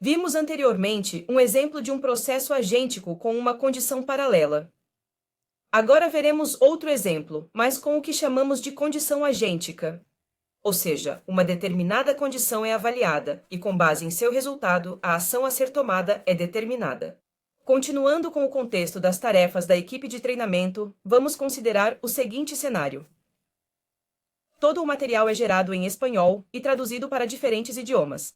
Vimos anteriormente um exemplo de um processo agêntico com uma condição paralela. Agora veremos outro exemplo, mas com o que chamamos de condição agêntica. Ou seja, uma determinada condição é avaliada e, com base em seu resultado, a ação a ser tomada é determinada. Continuando com o contexto das tarefas da equipe de treinamento, vamos considerar o seguinte cenário. Todo o material é gerado em espanhol e traduzido para diferentes idiomas.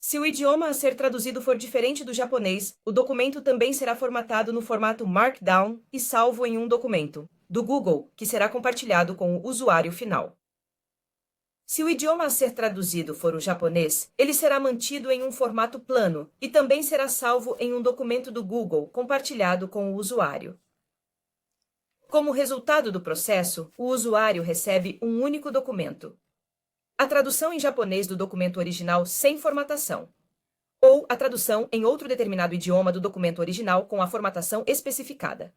Se o idioma a ser traduzido for diferente do japonês, o documento também será formatado no formato Markdown e salvo em um documento do Google, que será compartilhado com o usuário final. Se o idioma a ser traduzido for o japonês, ele será mantido em um formato plano e também será salvo em um documento do Google compartilhado com o usuário. Como resultado do processo, o usuário recebe um único documento. A tradução em japonês do documento original sem formatação, ou a tradução em outro determinado idioma do documento original com a formatação especificada.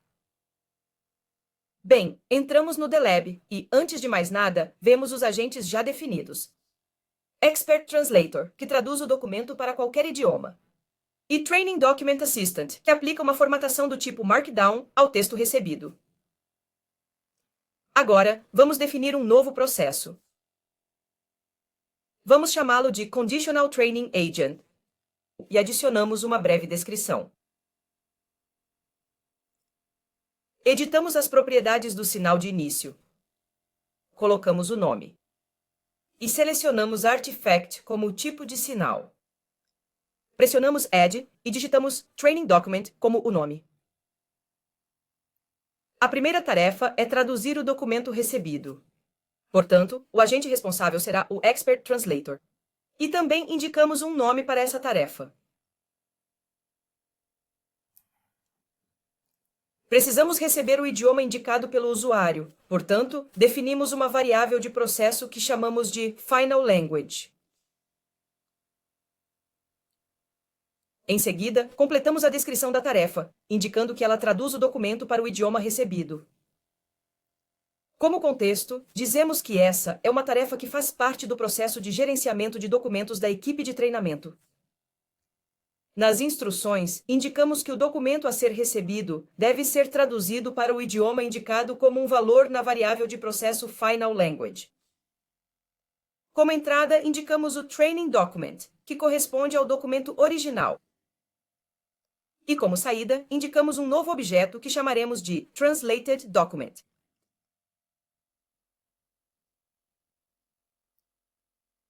Bem, entramos no DLab e, antes de mais nada, vemos os agentes já definidos. Expert Translator, que traduz o documento para qualquer idioma. E Training Document Assistant, que aplica uma formatação do tipo Markdown ao texto recebido. Agora, vamos definir um novo processo. Vamos chamá-lo de Conditional Training Agent e adicionamos uma breve descrição. Editamos as propriedades do sinal de início. Colocamos o nome. E selecionamos Artifact como tipo de sinal. Pressionamos Add e digitamos Training Document como o nome. A primeira tarefa é traduzir o documento recebido. Portanto, o agente responsável será o Expert Translator. E também indicamos um nome para essa tarefa. Precisamos receber o idioma indicado pelo usuário. Portanto, definimos uma variável de processo que chamamos de Final Language. Em seguida, completamos a descrição da tarefa, indicando que ela traduz o documento para o idioma recebido. Como contexto, dizemos que essa é uma tarefa que faz parte do processo de gerenciamento de documentos da equipe de treinamento. Nas instruções, indicamos que o documento a ser recebido deve ser traduzido para o idioma indicado como um valor na variável de processo Final Language. Como entrada, indicamos o Training Document, que corresponde ao documento original. E como saída, indicamos um novo objeto que chamaremos de Translated Document.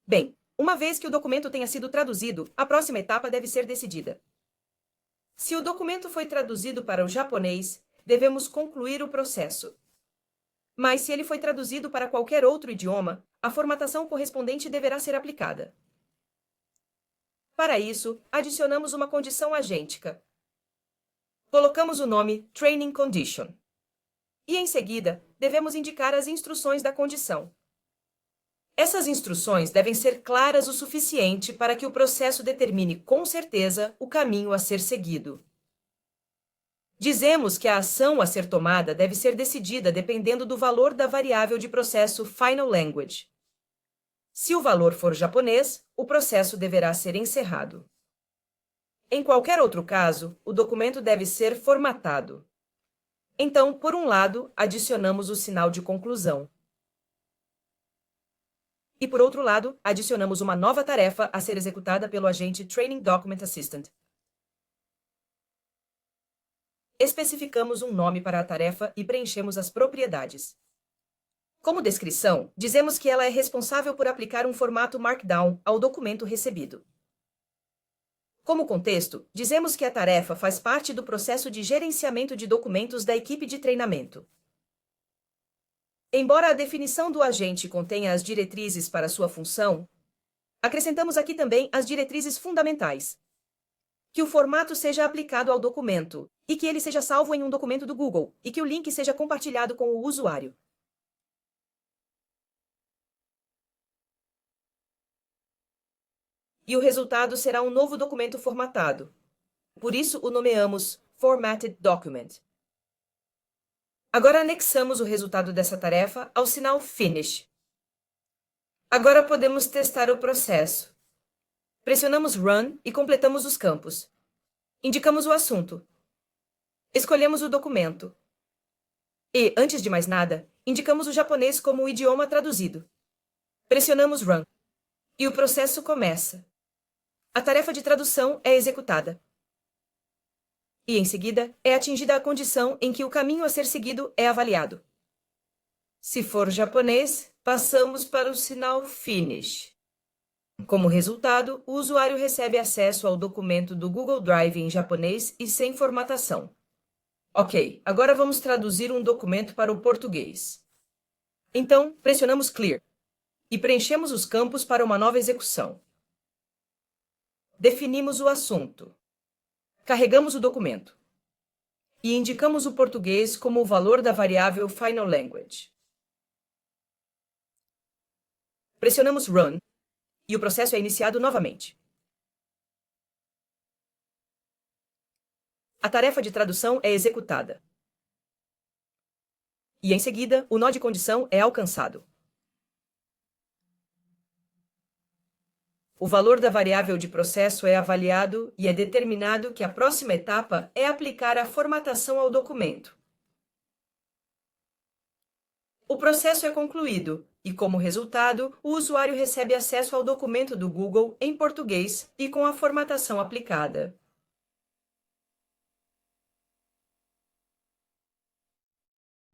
Bem, uma vez que o documento tenha sido traduzido, a próxima etapa deve ser decidida. Se o documento foi traduzido para o japonês, devemos concluir o processo. Mas se ele foi traduzido para qualquer outro idioma, a formatação correspondente deverá ser aplicada. Para isso, adicionamos uma condição agêntica. Colocamos o nome Training Condition. E, em seguida, devemos indicar as instruções da condição. Essas instruções devem ser claras o suficiente para que o processo determine com certeza o caminho a ser seguido. Dizemos que a ação a ser tomada deve ser decidida dependendo do valor da variável de processo Final Language. Se o valor for japonês, o processo deverá ser encerrado. Em qualquer outro caso, o documento deve ser formatado. Então, por um lado, adicionamos o sinal de conclusão. E, por outro lado, adicionamos uma nova tarefa a ser executada pelo agente Training Document Assistant. Especificamos um nome para a tarefa e preenchemos as propriedades. Como descrição, dizemos que ela é responsável por aplicar um formato Markdown ao documento recebido. Como contexto, dizemos que a tarefa faz parte do processo de gerenciamento de documentos da equipe de treinamento. Embora a definição do agente contenha as diretrizes para sua função, acrescentamos aqui também as diretrizes fundamentais. Que o formato seja aplicado ao documento e que ele seja salvo em um documento do Google e que o link seja compartilhado com o usuário. E o resultado será um novo documento formatado. Por isso o nomeamos Formatted Document. Agora anexamos o resultado dessa tarefa ao sinal Finish. Agora podemos testar o processo. Pressionamos Run e completamos os campos. Indicamos o assunto. Escolhemos o documento. E, antes de mais nada, indicamos o japonês como o idioma traduzido. Pressionamos Run. E o processo começa. A tarefa de tradução é executada. E, em seguida, é atingida a condição em que o caminho a ser seguido é avaliado. Se for japonês, passamos para o sinal Finish. Como resultado, o usuário recebe acesso ao documento do Google Drive em japonês e sem formatação. Ok, agora vamos traduzir um documento para o português. Então, pressionamos Clear e preenchemos os campos para uma nova execução. Definimos o assunto. Carregamos o documento. E indicamos o português como o valor da variável Final Language. Pressionamos Run e o processo é iniciado novamente. A tarefa de tradução é executada. E, em seguida, o nó de condição é alcançado. O valor da variável de processo é avaliado e é determinado que a próxima etapa é aplicar a formatação ao documento. O processo é concluído e, como resultado, o usuário recebe acesso ao documento do Google em português e com a formatação aplicada.